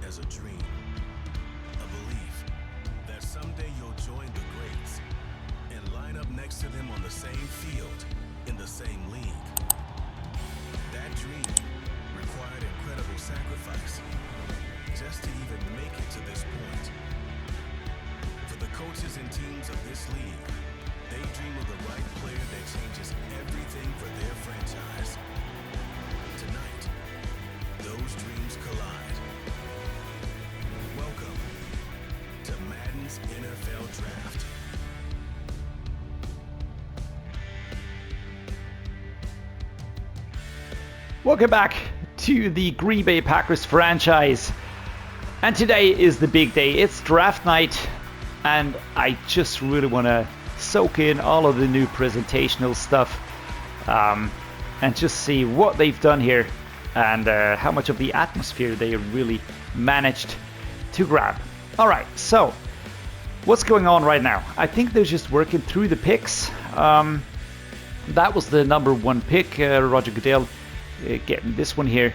as a dream, a belief that someday you'll join the greats and line up next to them on the same field, in the same league. That dream required incredible sacrifice just to even make it to this point. For the coaches and teams of this league, they dream of the right player that changes everything for their franchise. Tonight, those dreams collide. Welcome to Madden's NFL Draft. Welcome back to the Green Bay Packers franchise. And today is the big day. It's draft night, and I just really want to soak in all of the new presentational stuff and just see what they've done here and how much of the atmosphere they really managed to grab. All right, so what's going on right now? I think they're just working through the picks. That was the number one pick, Roger Goodell. Getting this one here.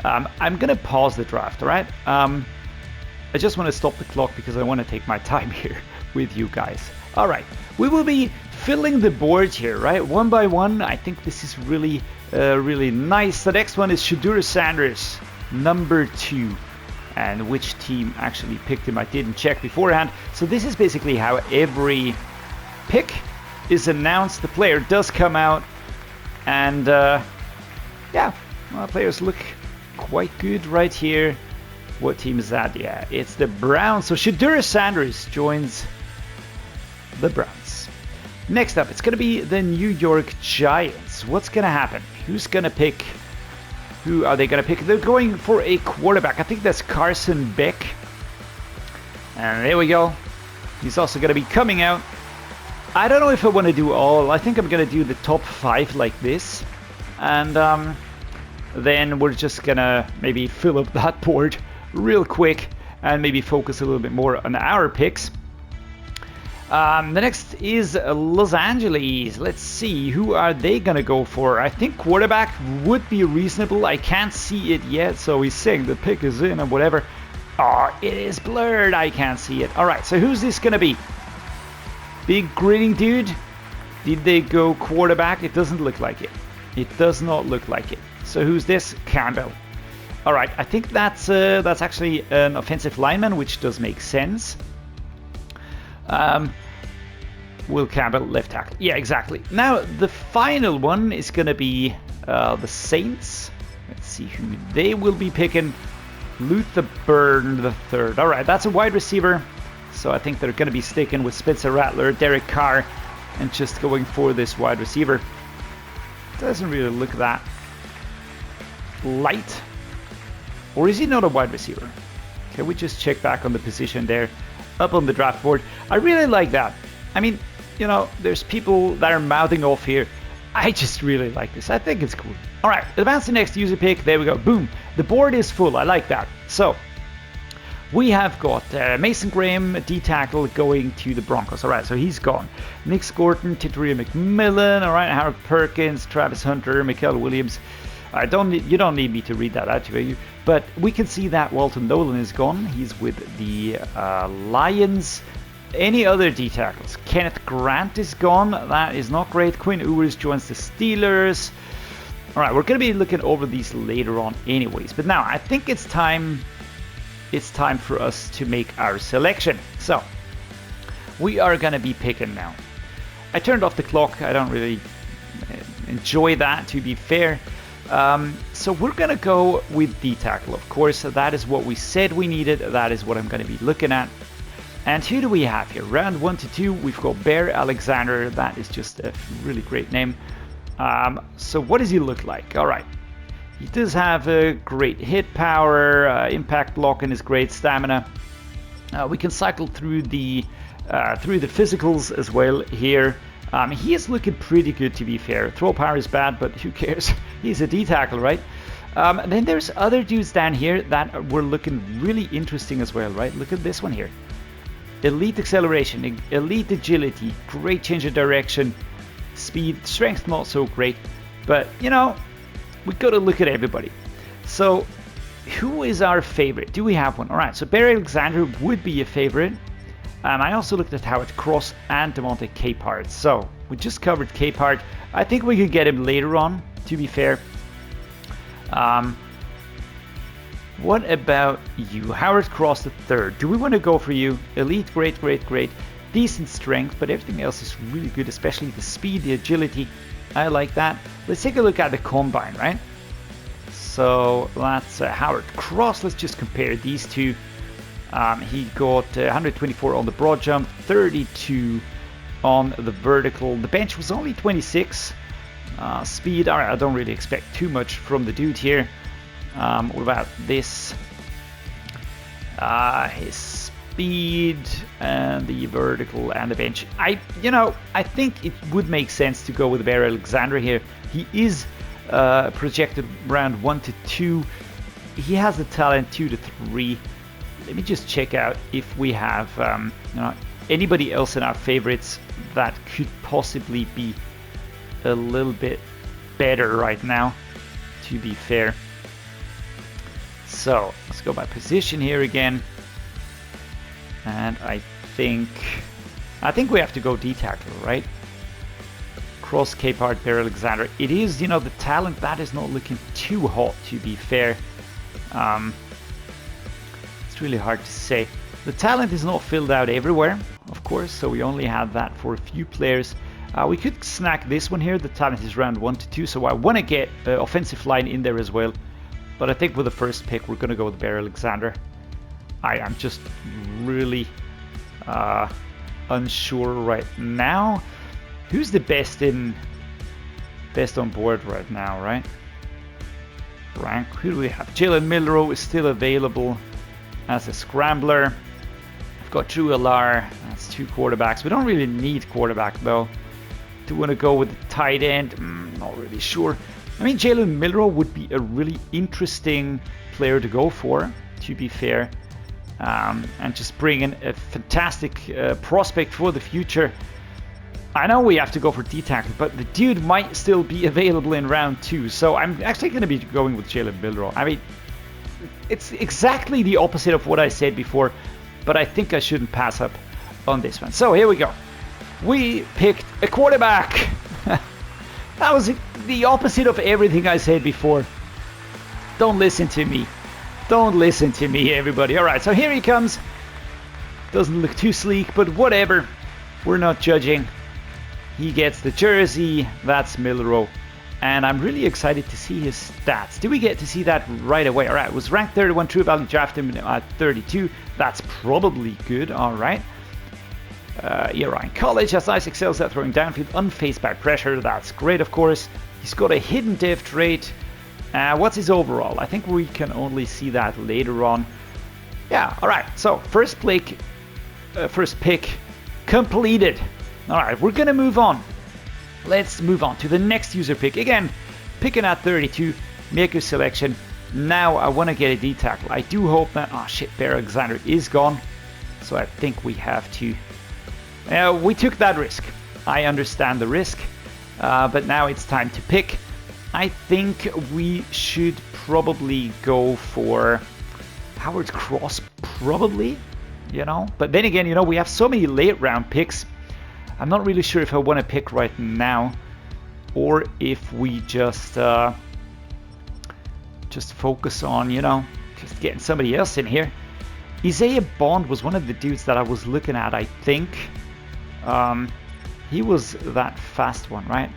I'm gonna pause the draft, all right? I just want to stop the clock because I want to take my time here with you guys. All right, we will be filling the board here, right? One by one. I think this is really, really nice. The next one is Shedeur Sanders, number 2. And which team actually picked him, I didn't check beforehand. So this is basically how every pick is announced. The player does come out, and yeah, well, players look quite good right here. What team is that? Yeah, it's the Browns. So Shedeur Sanders joins the Browns. Next up, it's going to be the New York Giants. What's going to happen? Who's going to pick? Who are they going to pick? They're going for a quarterback. I think that's Carson Beck. And there we go. He's also going to be coming out. I don't know if I want to do all. I think I'm going to do the top 5 like this. And then we're just gonna maybe fill up that board real quick and maybe focus a little bit more on our picks. The next is Los Angeles. Let's see, who are they gonna go for? I think quarterback would be reasonable. I can't see it yet, so he's saying the pick is in and whatever. Oh, it is blurred. I can't see it. All right, so who's this gonna be? Big grinning dude? Did they go quarterback? It doesn't look like it. It does not look like it. So who's this? Campbell. All right, I think that's actually an offensive lineman, which does make sense. Will Campbell, left tackle. Yeah, exactly. Now the final one is going to be the Saints. Let's see who they will be picking. Luther Burn the third. All right, that's a wide receiver. So I think they're going to be sticking with Spencer Rattler, Derek Carr, and just going for this wide receiver. Doesn't really look that light. Or is he not a wide receiver? Can we just check back on the position there up on the draft board? I really like that. I mean, you know, there's people that are mouthing off here. I just really like this. I think it's cool. All right, advance the next user pick. There we go. Boom. The board is full. I like that. So we have got Mason Graham, D-tackle, going to the Broncos. All right, so he's gone. Nick Scorton, Tittery McMillan. All right, Harold Perkins, Travis Hunter, Mikael Williams. You don't need me to read that out to you. But we can see that Walton Nolan is gone. He's with the Lions. Any other D-tackles? Kenneth Grant is gone. That is not great. Quinn Ewers joins the Steelers. All right, we're going to be looking over these later on anyways. But now I think it's time for us to make our selection. So we are going to be picking now. I turned off the clock. I don't really enjoy that, to be fair. So we're going to go with D-tackle, of course. That is what we said we needed. That is what I'm going to be looking at. And who do we have here? Round 1 to 2, we've got Bear Alexander. That is just a really great name. So what does he look like? All right. He does have a great hit power, impact blocking is great, stamina. We can cycle through the physicals as well here. He is looking pretty good, to be fair. Throw power is bad, but who cares? He's a D-tackle, right? Then there's other dudes down here that were looking really interesting as well, right? Look at this one here. Elite acceleration, elite agility, great change of direction, speed, strength not so great, but you know, we got to look at everybody. So who is our favorite? Do we have one? All right, so Barry Alexander would be a favorite. I also looked at Howard Cross and Devontae Capehart. So we just covered Capehart. I think we could get him later on, to be fair. What about you? Howard Cross the third. Do we want to go for you? Elite, great, great, great. Decent strength, but everything else is really good, especially the speed, the agility. I like that. Let's take a look at the combine, right? So that's Howard Cross. Let's just compare these two. He got 124 on the broad jump, 32 on the vertical. The bench was only 26. Speed, all right, I don't really expect too much from the dude here. What about this? His speed and the vertical and the bench. I think it would make sense to go with Barry Alexander here. He is projected around 1 to 2. He has the talent 2 to 3. Let me just check out if we have anybody else in our favorites that could possibly be a little bit better right now, to be fair. So let's go by position here again. And I think we have to go D-tackle, right? Cross, Capehart, Barry Alexander. It is, the talent that is not looking too hot, to be fair. It's really hard to say. The talent is not filled out everywhere, of course, so we only have that for a few players. We could snack this one here. The talent is round 1 to 2, so I want to get offensive line in there as well. But I think with the first pick, we're going to go with Barry Alexander. I am just really unsure right now. Who's the best on board right now, right? Rank, who do we have? Jalen Milrow is still available as a scrambler. I've got Drew Alar, that's 2 quarterbacks. We don't really need quarterback though. Do we want to go with the tight end? Not really sure. I mean, Jalen Milrow would be a really interesting player to go for, to be fair. And just bring in a fantastic prospect for the future. I know we have to go for D-tackle, but the dude might still be available in round 2. So I'm actually going to be going with Jalen Milrow. I mean, it's exactly the opposite of what I said before, but I think I shouldn't pass up on this one. So here we go. We picked a quarterback. That was the opposite of everything I said before. Don't listen to me. Don't listen to me, everybody. All right, so here he comes. Doesn't look too sleek, but whatever. We're not judging. He gets the jersey. That's Milrow. And I'm really excited to see his stats. Do we get to see that right away? All right, was ranked 31, true value, drafted him at 32. That's probably good, all right. Era in college, has nice excels at throwing downfield, unfazed by pressure. That's great, of course. He's got a hidden dev trait. What's his overall? I think we can only see that later on. Yeah, all right. So first pick completed. All right, we're gonna move on. Let's move on to the next user pick. Again, picking at 32. Make your selection. Now I want to get a D tackle. I do hope that. Oh shit, Barry Alexander is gone. So I think we have to. We took that risk. I understand the risk, but now it's time to pick. I think we should probably go for Howard Cross, probably, But then again, we have so many late round picks. I'm not really sure if I want to pick right now, or if we just focus on, just getting somebody else in here. Isaiah Bond was one of the dudes that I was looking at, I think. He was that fast one, right?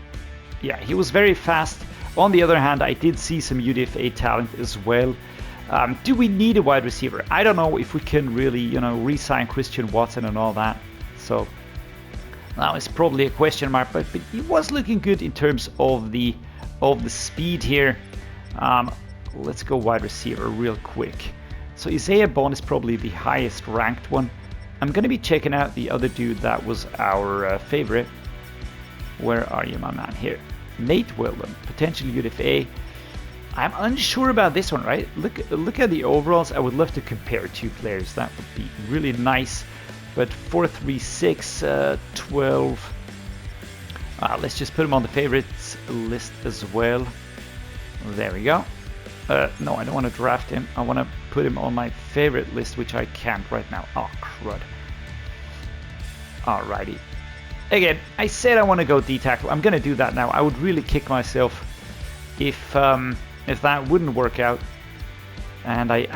Yeah, he was very fast. On the other hand, I did see some UDFA talent as well. Do we need a wide receiver? I don't know if we can really, re-sign Christian Watson and all that. So now it's probably a question mark, but he was looking good in terms of the speed here. Let's go wide receiver real quick. So Isaiah Bond is probably the highest ranked one. I'm going to be checking out the other dude that was our favorite. Where are you, my man? Here. Nate Weldon, potential UDFA. I'm unsure about this one, right? Look at the overalls. I would love to compare 2 players. That would be really nice. But 4-3-6, 12. Let's just put him on the favorites list as well. There we go. No, I don't want to draft him. I want to put him on my favorite list, which I can't right now. Oh, crud. Alrighty. Again, I said I want to go D-tackle. I'm going to do that now. I would really kick myself if that wouldn't work out. And I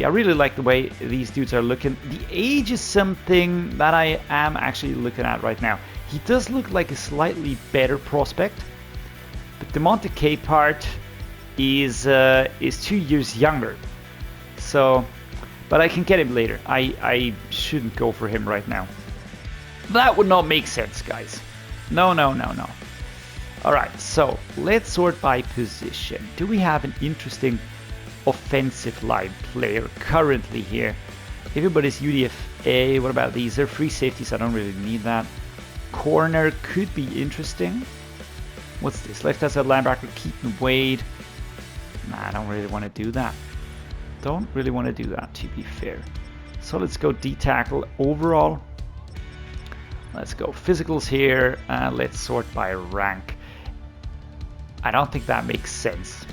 really like the way these dudes are looking. The age is something that I am actually looking at right now. He does look like a slightly better prospect. But the Monte K part is 2 years younger. So, but I can get him later. I shouldn't go for him right now. That would not make sense, guys. No. Alright, so let's sort by position. Do we have an interesting offensive line player currently here? Everybody's UDFA. What about these? They're free safeties. I don't really need that. Corner could be interesting. What's this? Left outside linebacker, Keaton Wade. Nah, I don't really want to do that. Don't really want to do that, to be fair. So let's go D-tackle overall. Let's go physicals here, and let's sort by rank. I don't think that makes sense.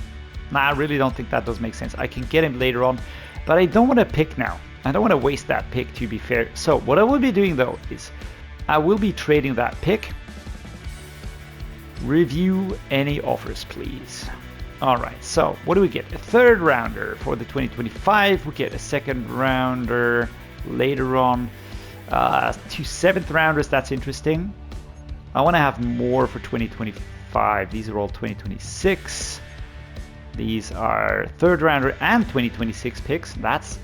Nah, I really don't think that does make sense. I can get him later on, but I don't want to pick now. I don't want to waste that pick, to be fair. So what I will be doing though is I will be trading that pick. Review any offers, please. Alright, so what do we get? A third rounder for the 2025. We get a second rounder later on. 2 seventh rounders, that's interesting. I want to have more for 2025. These are all 2026. These are third rounder and 2026 picks. That's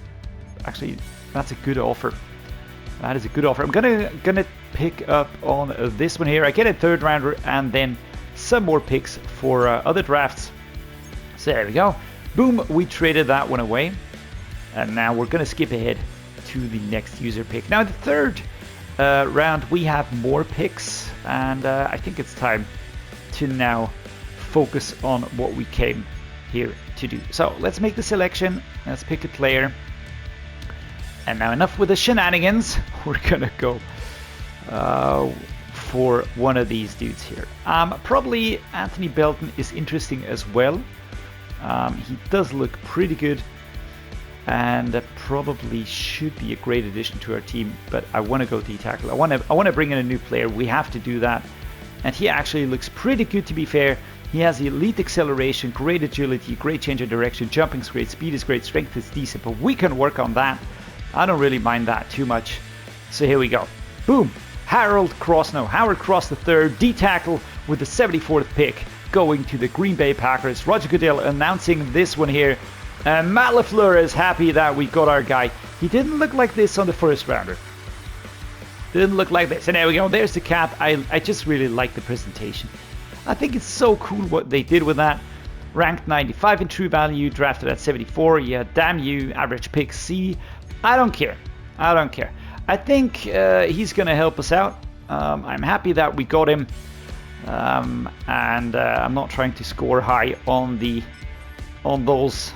a good offer. That is a good offer. I'm gonna pick up on this one here. I get a third rounder and then some more picks for other drafts. So there we go. Boom, we traded that one away. And now we're gonna skip ahead to the next user pick. Now the third round we have more picks, and I think it's time to now focus on what we came here to do. So let's make the selection. Let's pick a player. And now enough with the shenanigans. We're gonna go for one of these dudes here. Probably Anthony Belton is interesting as well. He does look pretty good and probably should be a great addition to our team, but I want to go D-tackle. I want to bring in a new player. We have to do that. And he actually looks pretty good, to be fair. He has elite acceleration, great agility, great change of direction, jumping's great, speed is great, strength is decent, but we can work on that. I don't really mind that too much. So here we go. Boom! Howard Cross the third, D-tackle with the 74th pick, going to the Green Bay Packers. Roger Goodell announcing this one here. And Matt LaFleur is happy that we got our guy. He didn't look like this on the first rounder. Didn't look like this. And there we go. There's the cap. I just really like the presentation. I think it's so cool what they did with that. Ranked 95 in true value, drafted at 74. Yeah, damn you, average pick C. I don't care. I think he's going to help us out. I'm happy that we got him. And I'm not trying to score high on those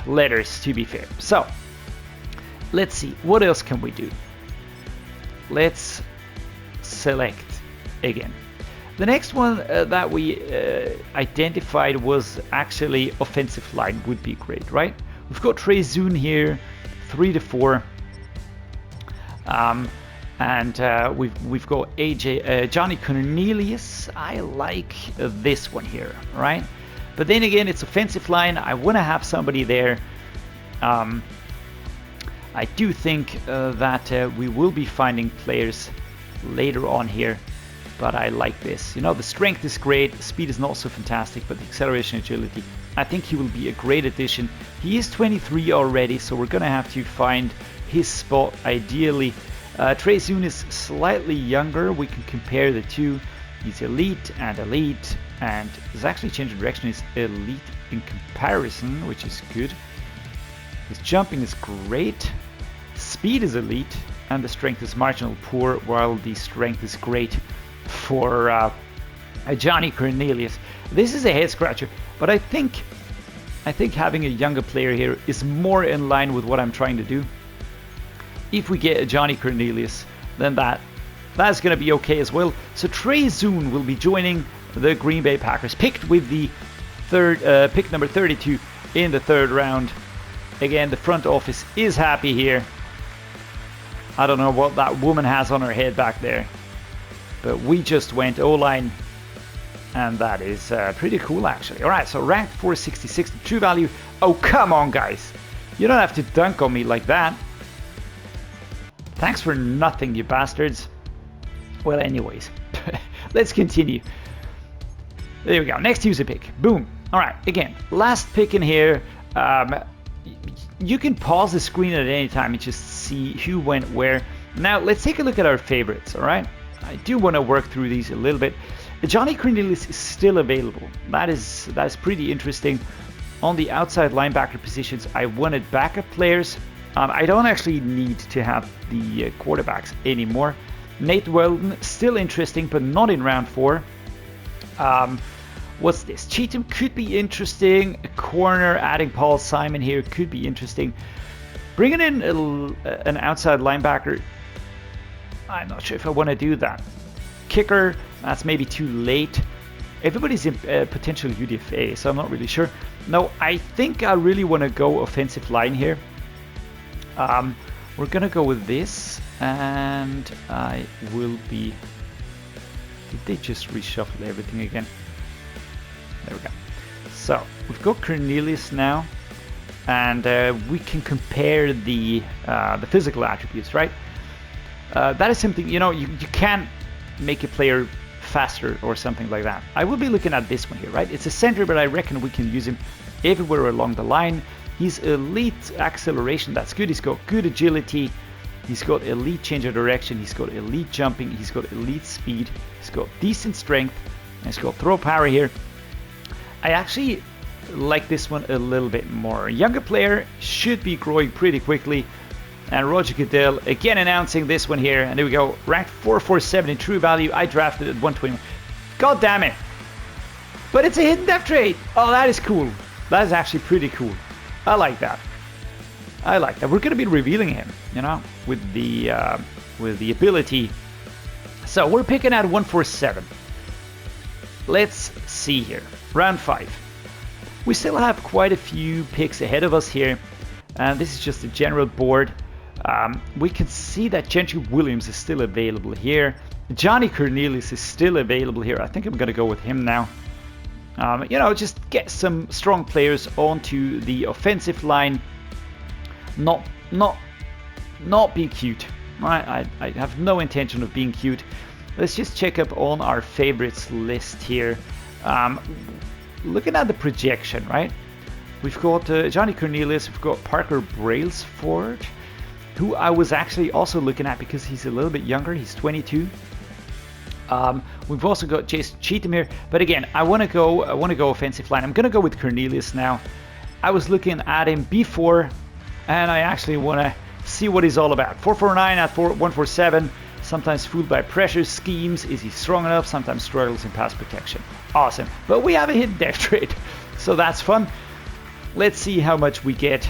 letters, to be fair. So let's see, what else can we do? Let's select again. The next one that we identified was actually offensive line would be great, right? We've got Trey Zune here, 3 to 4. And we've got Johnny Cornelius. I like this one here, right? But then again, it's offensive line. I want to have somebody there. I do think that we will be finding players later on here, but I like this. You know, the strength is great, the speed is not so fantastic, but the acceleration, agility, I think he will be a great addition. He is 23 already, so we're gonna have to find his spot ideally. Trey Zune is slightly younger. We can compare the two. He's elite, and his actually change of direction is elite in comparison, which is good. His jumping is great, speed is elite, and the strength is marginal poor, while the strength is great for Johnny Cornelius. This is a head scratcher, but I think having a younger player here is more in line with what I'm trying to do. If we get a Johnny Cornelius, then that's going to be okay as well. So Trey Zune will be joining the Green Bay Packers, picked with the pick number 32 in the 3rd round. Again, the front office is happy here. I don't know what that woman has on her head back there, but we just went O-line, and that is pretty cool actually. All right, so ranked 466, the true value. Oh, come on, guys. You don't have to dunk on me like that. Thanks for nothing, you bastards. Well, anyways, let's continue. There we go. Next user pick. Boom. All right. Again, last pick in here. You can pause the screen at any time and just see who went where. Now, let's take a look at our favorites. All right. I do want to work through these a little bit. Johnny Cornelius is still available. That's pretty interesting. On the outside linebacker positions, I wanted backup players. I don't actually need to have the quarterbacks anymore. Nate Weldon, still interesting, but not in round 4. What's this? Cheatham could be interesting. A corner, adding Paul Simon here could be interesting. Bringing in an outside linebacker, I'm not sure if I want to do that. Kicker, that's maybe too late. Everybody's in potential UDFA, so I'm not really sure. No, I think I really want to go offensive line here. We're gonna go with this, and I will be... Did they just reshuffle everything again? There we go. So we've got Cornelius now, and we can compare the physical attributes, right? That is something, you know, you can't make a player faster or something like that. I will be looking at this one here, right? It's a center, but I reckon we can use him everywhere along the line. He's elite acceleration, that's good. He's got good agility. He's got elite change of direction. He's got elite jumping. He's got elite speed. He's got decent strength. And he's got throw power here. I actually like this one a little bit more. A younger player should be growing pretty quickly. And Roger Goodell again announcing this one here. And there we go. Ranked 447 in true value. I drafted at 121. God damn it. But it's a hidden depth trade. Oh, that is cool. That is actually pretty cool. I like that. I like that. We're going to be revealing him, you know, with the ability. So we're picking at 147. Let's see here. Round 5. We still have quite a few picks ahead of us here. And this is just a general board. We can see that Gentry Williams is still available here. Johnny Cornelius is still available here. I think I'm going to go with him now. You know, just get some strong players onto the offensive line. Not be cute. I have no intention of being cute. Let's just check up on our favorites list here. Looking at the projection, right? We've got Johnny Cornelius. We've got Parker Brailsford, who I was actually also looking at because he's a little bit younger. He's 22. We've also got Jason Cheatham here, but again, I want to go offensive line. I'm going to go with Cornelius now. I was looking at him before, and I actually want to see what he's all about. 449 at 147. Sometimes fooled by pressure schemes. Is he strong enough? Sometimes struggles in pass protection. Awesome. But we have a hidden depth trade, so that's fun. Let's see how much we get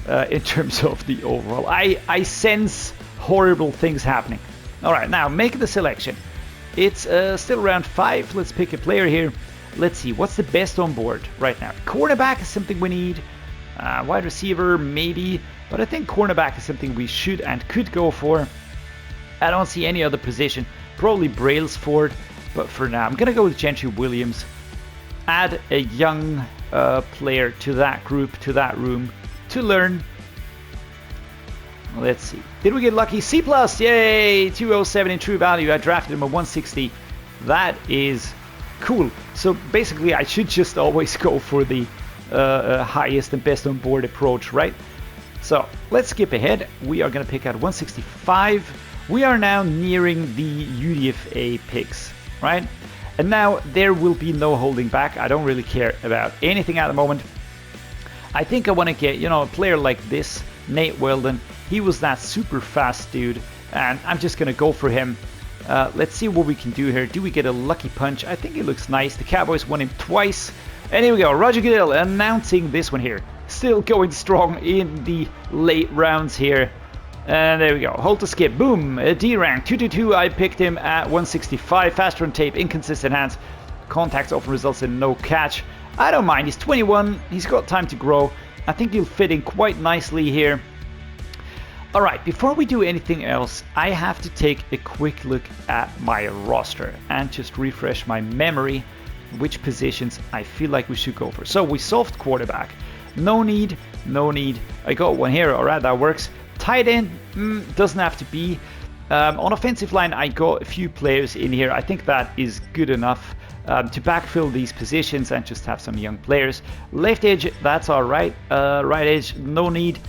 in terms of the overall. I sense horrible things happening. All right, now make the selection. It's still round 5. Let's pick a player here. Let's see, what's the best on board right now? Cornerback is something we need. Wide receiver, maybe. But I think cornerback is something we should and could go for. I don't see any other position. Probably Brailsford. But for now, I'm going to go with Gentry Williams. Add a young player to that group, to that room, to learn. Let's see. Did we get lucky? C+, yay! 207 in true value. I drafted him at 160. That is cool. So basically, I should just always go for the highest and best on board approach, right? So let's skip ahead. We are going to pick out 165. We are now nearing the UDFA picks, right? And now there will be no holding back. I don't really care about anything at the moment. I think I want to get, you know, a player like this, Nate Weldon. He was that super fast dude, and I'm just going to go for him. Let's see what we can do here. Do we get a lucky punch? I think it looks nice. The Cowboys won him twice. And here we go. Roger Goodell announcing this one here. Still going strong in the late rounds here. And there we go. Hold to skip. Boom. A D rank. 222. I picked him at 165. Faster on tape. Inconsistent hands. contacts often results in no catch. I don't mind. He's 21. He's got time to grow. I think he'll fit in quite nicely here. Alright, before we do anything else, I have to take a quick look at my roster and just refresh my memory which positions I feel like we should go for. So we solved quarterback. No need, no need. I got one here. Alright, that works. Tight end, doesn't have to be. On offensive line, I got a few players in here. I think that is good enough to backfill these positions and just have some young players. Left edge, that's alright. Right edge, no need.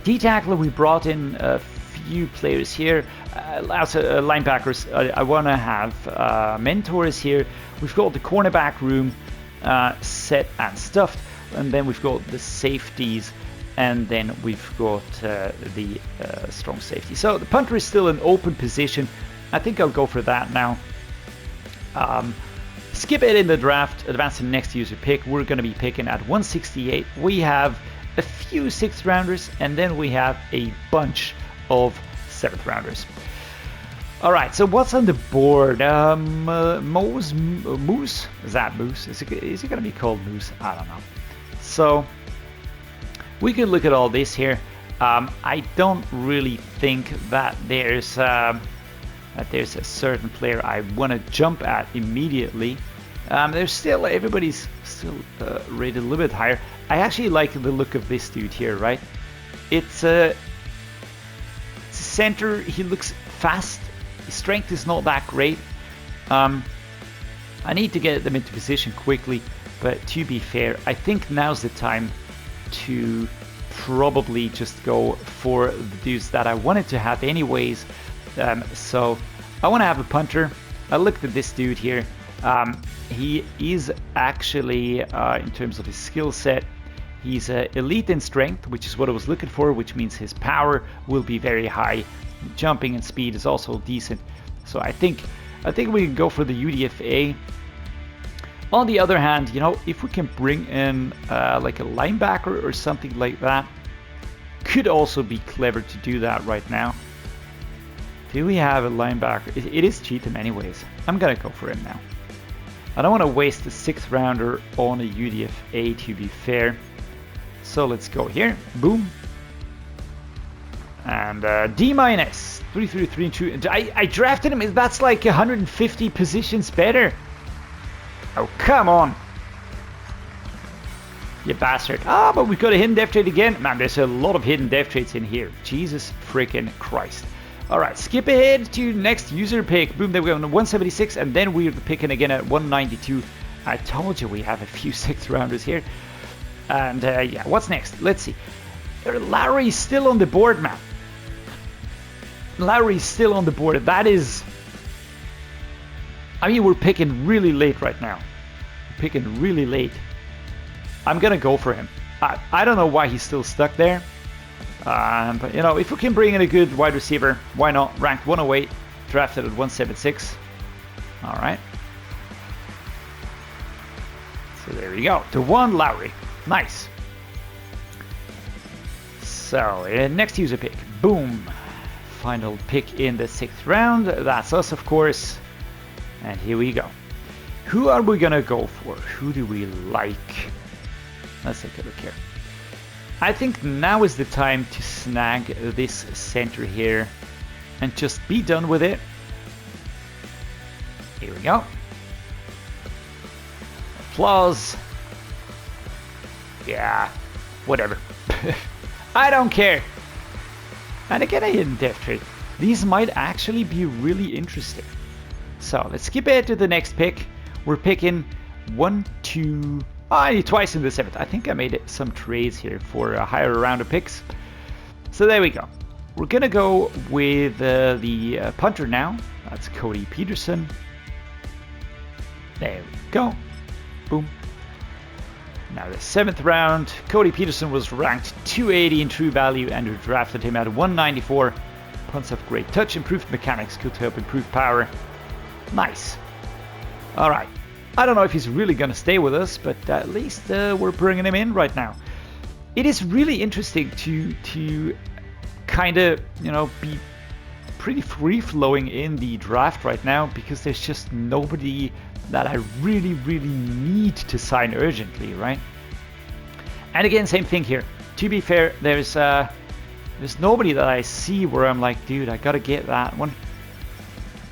D-tackle, we brought in a few players here. Also, linebackers, I want to have mentors here. We've got the cornerback room set and stuffed. And then we've got the safeties. And then we've got the strong safety. So the punter is still an open position. I think I'll go for that now. Skip it in the draft. Advance to the next user pick. We're going to be picking at 168. We have a few 6th rounders, and then we have a bunch of 7th rounders. Alright, so what's on the board? Moose? Is that Moose? Is it going to be called Moose? I don't know. So we can look at all this here. I don't really think that there's a certain player I want to jump at immediately. There's still, everybody's still rated a little bit higher. I actually like the look of this dude here, right? It's a center. He looks fast. His strength is not that great. I need to get them into position quickly, but to be fair, I think now's the time to probably just go for the dudes that I wanted to have anyways. So I want to have a punter. I looked at this dude here. He is actually, in terms of his skill set, he's elite in strength, which is what I was looking for, which means his power will be very high. Jumping and speed is also decent. So I think we can go for the UDFA. On the other hand, you know, if we can bring in like a linebacker or something like that, could also be clever to do that right now. Do we have a linebacker? It is Cheatham anyways. I'm gonna go for him now. I don't want to waste a 6th rounder on a UDFA, to be fair. So let's go here. Boom. And D-, 3, 3, 3, and 2. I drafted him. That's like 150 positions better. Oh, come on. You bastard. Ah, but we've got a hidden death trait again. Man, there's a lot of hidden death traits in here. Jesus freaking Christ. Alright, skip ahead to next user pick. Boom, there we go on 176, and then we're picking again at 192. I told you we have a few 6th rounders here. And yeah, what's next? Let's see. Larry's still on the board, man. Larry's still on the board. That is... I mean, we're picking really late right now. We're picking really late. I'm gonna go for him. I don't know why he's still stuck there. But, you know, if we can bring in a good wide receiver, why not? Ranked 108, drafted at 176. All right. So there we go. To 1 Lowry. Nice. So, next user pick. Boom. Final pick in the 6th round. That's us, of course. And here we go. Who are we going to go for? Who do we like? Let's take a look here. I think now is the time to snag this center here and just be done with it. Here we go. Applause. Yeah, whatever. I don't care. And again, I hidden death trait. These might actually be really interesting. So let's skip ahead to the next pick. We're picking 1, 2... I need twice in the 7th. I think I made some trades here for higher round of picks. So there we go. We're going to go with the punter now. That's Cody Peterson. There we go. Boom. Now the 7th round. Cody Peterson was ranked 280 in true value and we drafted him at 194. Punts have great touch, improved mechanics, could help improve power. Nice. Alright. I don't know if he's really going to stay with us, but at least we're bringing him in right now. It is really interesting to kind of, you know, be pretty free-flowing in the draft right now because there's just nobody that I really, really need to sign urgently, right? And again, same thing here. To be fair, there's nobody that I see where I'm like, dude, I gotta get that one.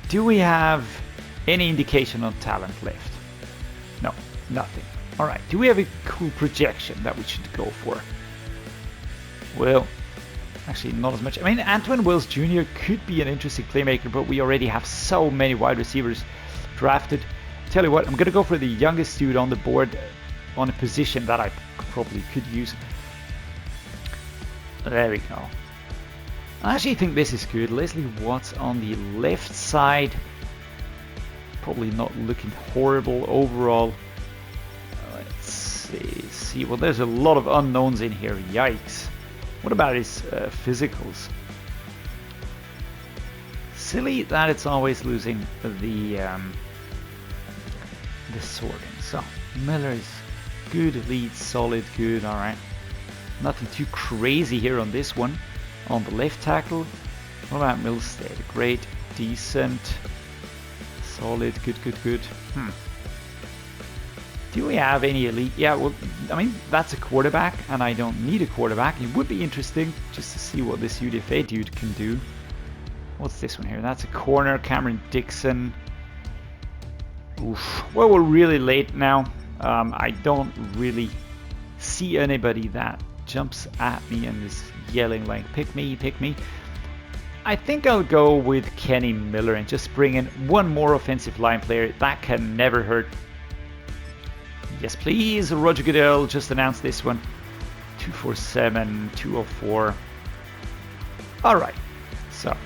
Do we have any indication on talent left? No, nothing. All right, do we have a cool projection that we should go for? Well, actually not as much. I mean, Antoine Wells Jr. could be an interesting playmaker, but we already have so many wide receivers drafted. Tell you what, I'm gonna go for the youngest dude on the board on a position that I probably could use. There we go. I actually think this is good. Leslie Watts on the left side. Probably not looking horrible overall. Let's see. Well, there's a lot of unknowns in here. Yikes. What about his physicals? Silly that it's always losing the sorting. So Miller is good, lead, solid, good. All right. Nothing too crazy here on this one. On the left tackle, what about Milstead? Great, decent, solid, good. Do we have any elite? Yeah, well, I mean, that's a quarterback, and I don't need a quarterback. It would be interesting just to see what this UDFA dude can do. What's this one here? That's a corner, Cameron Dixon. Oof. Well, we're really late now. I don't really see anybody that jumps at me and is yelling like, pick me. I think I'll go with Kenny Miller and just bring in one more offensive line player. That can never hurt. Yes, please. Roger Goodell just announced this one. 247, 204. All right. So,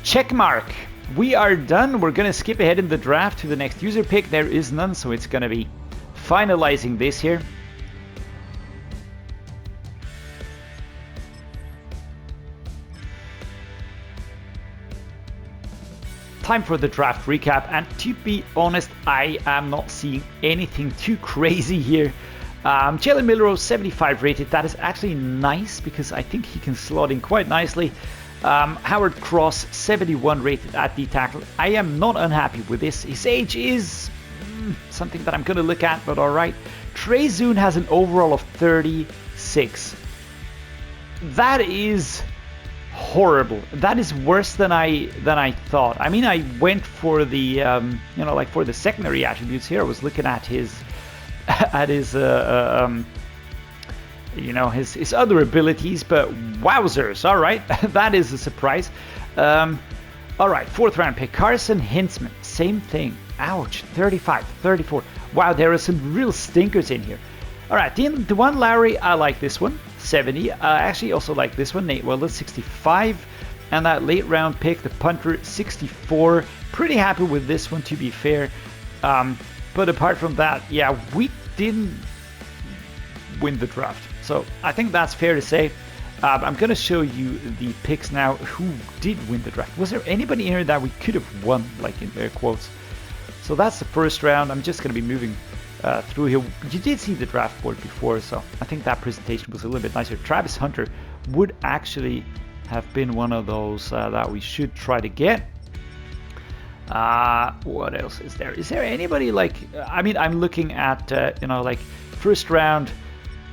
check mark. We are done. We're going to skip ahead in the draft to the next user pick. There is none, so it's going to be finalizing this here. Time for the draft recap, and to be honest, I am not seeing anything too crazy here. Jalen Milroe 75 rated. That is actually nice because I think he can slot in quite nicely. Howard Cross 71 rated at D tackle. I am not unhappy with this. His age is something that I'm going to look at, but all right. Trey Zune has an overall of 36. That is horrible. That is worse than I thought. I mean, I went for the like for the secondary attributes here. I was looking at his his other abilities, but wowzers. All right. That is a surprise. All right, 4th round pick Carson Hintzman, same thing. Ouch. 35, 34. Wow, there are some real stinkers in here. All right, the one Lowry, I like this one. 70. I actually also like this one. Nate Wells, 65. And that late round pick, the punter, 64. Pretty happy with this one, to be fair. But apart from that, yeah, we didn't win the draft. So I think that's fair to say. I'm going to show you the picks now who did win the draft. Was there anybody in here that we could have won, like in air quotes? So that's the first round. I'm just going to be moving through here. You did see the draft board before, so I think that presentation was a little bit nicer. Travis Hunter would actually have been one of those that we should try to get. What else is there? Is there anybody like, I mean, I'm looking at, like first round,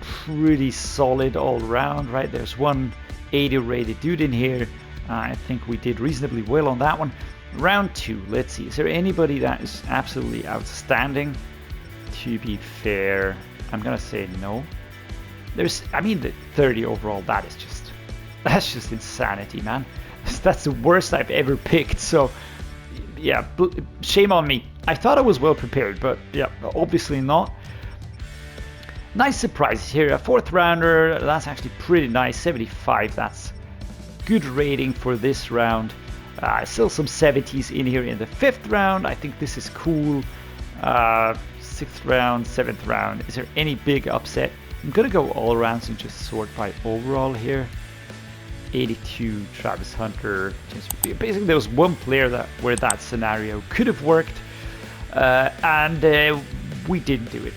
pretty solid all around, right? There's one 80 rated dude in here. I think we did reasonably well on that one. Round 2, let's see. Is there anybody that is absolutely outstanding? To be fair, I'm gonna say no. The 30 overall, that's just insanity, man. That's the worst I've ever picked. So yeah, shame on me. I thought I was well prepared, but yeah, obviously not. Nice surprises here. A 4th rounder, that's actually pretty nice. 75, that's good rating for this round. Still some 70s in here in the 5th round. I think this is cool. 6th round, 7th round. Is there any big upset? I'm gonna go all around and just sort by overall here. 82, Travis Hunter. Basically, there was one player where that scenario could have worked, and we didn't do it.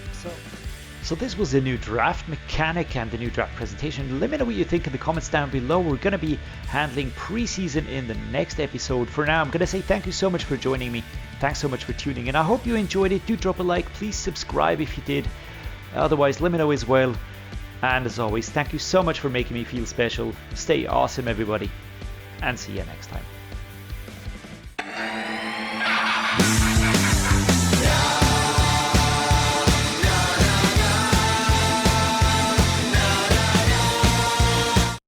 So this was the new draft mechanic and the new draft presentation. Let me know what you think in the comments down below. We're going to be handling preseason in the next episode. For now, I'm going to say thank you so much for joining me. thanks so much for tuning in. I hope you enjoyed it. Do drop a like. Please subscribe if you did. Otherwise, let me know as well. And as always, thank you so much for making me feel special. Stay awesome, everybody. And see you next time.